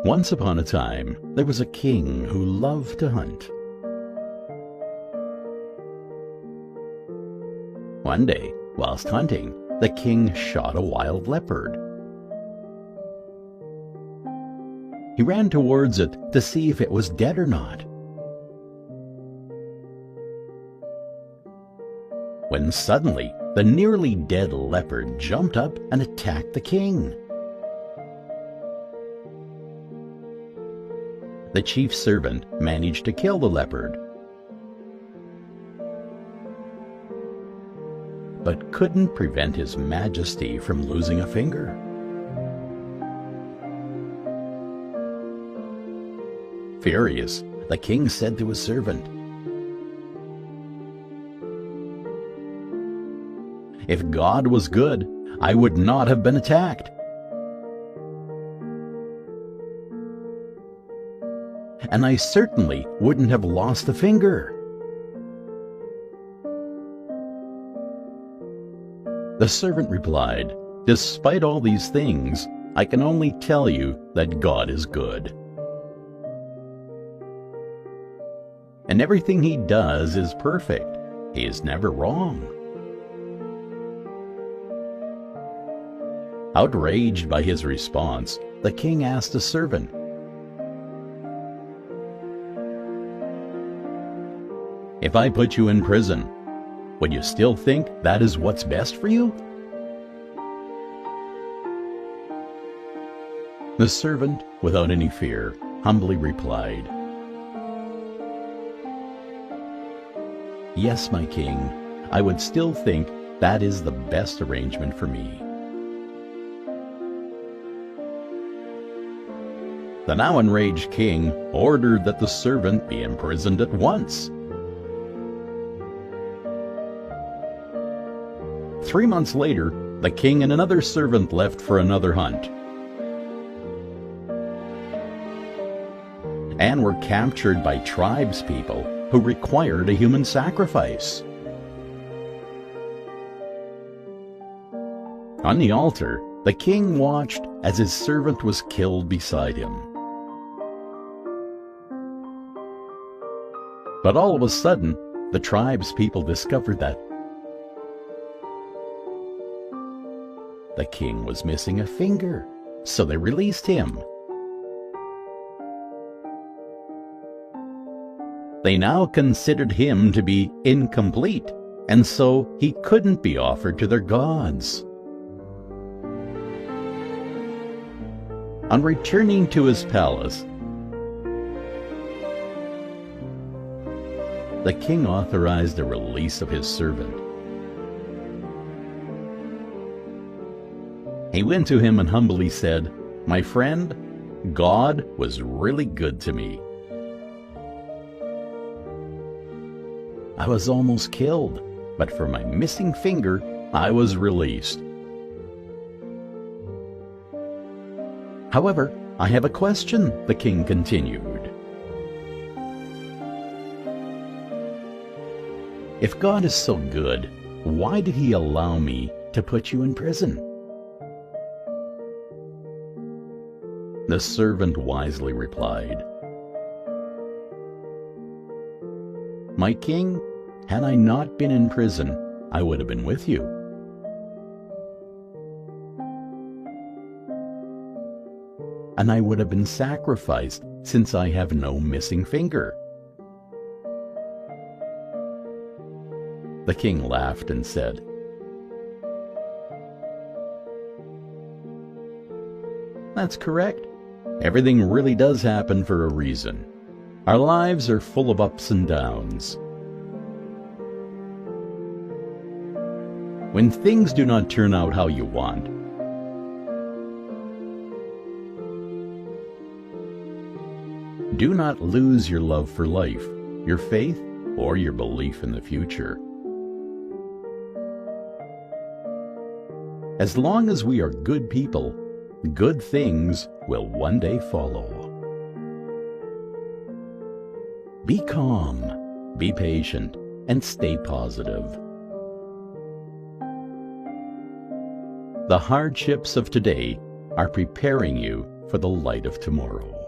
Once upon a time, there was a king who loved to hunt. One day, whilst hunting, the king shot a wild leopard. He ran towards it to see if it was dead or not. When suddenly, the nearly dead leopard jumped up and attacked the king. The chief servant managed to kill the leopard, but couldn't prevent His Majesty from losing a finger. Furious, the king said to his servant, "If God was good, I would not have been attacked. And I certainly wouldn't have lost a finger." The servant replied, "Despite all these things, I can only tell you that God is good. And everything He does is perfect. He is never wrong." Outraged by his response, the king asked the servant, "If I put you in prison, would you still think that is what's best for you?" The servant, without any fear, humbly replied, "Yes, my king, I would still think that is the best arrangement for me." The now enraged king ordered that the servant be imprisoned at once. 3 months later, the king and another servant left for another hunt, and were captured by tribespeople who required a human sacrifice. On the altar, the king watched as his servant was killed beside him. But all of a sudden, the tribespeople discovered that the king was missing a finger, so they released him. They now considered him to be incomplete, and so he couldn't be offered to their gods. On returning to his palace, the king authorized the release of his servant. He went to him and humbly said, "My friend, God was really good to me. I was almost killed, but for my missing finger, I was released. However, I have a question," the king continued. "If God is so good, why did He allow me to put you in prison?" The servant wisely replied, "My king, had I not been in prison, I would have been with you. And I would have been sacrificed, since I have no missing finger." The king laughed and said, "That's correct. Everything really does happen for a reason. Our lives are full of ups and downs. When things do not turn out how you want, do not lose your love for life, your faith, or your belief in the future. As long as we are good people, good things will one day follow. Be calm, be patient, and stay positive. The hardships of today are preparing you for the light of tomorrow.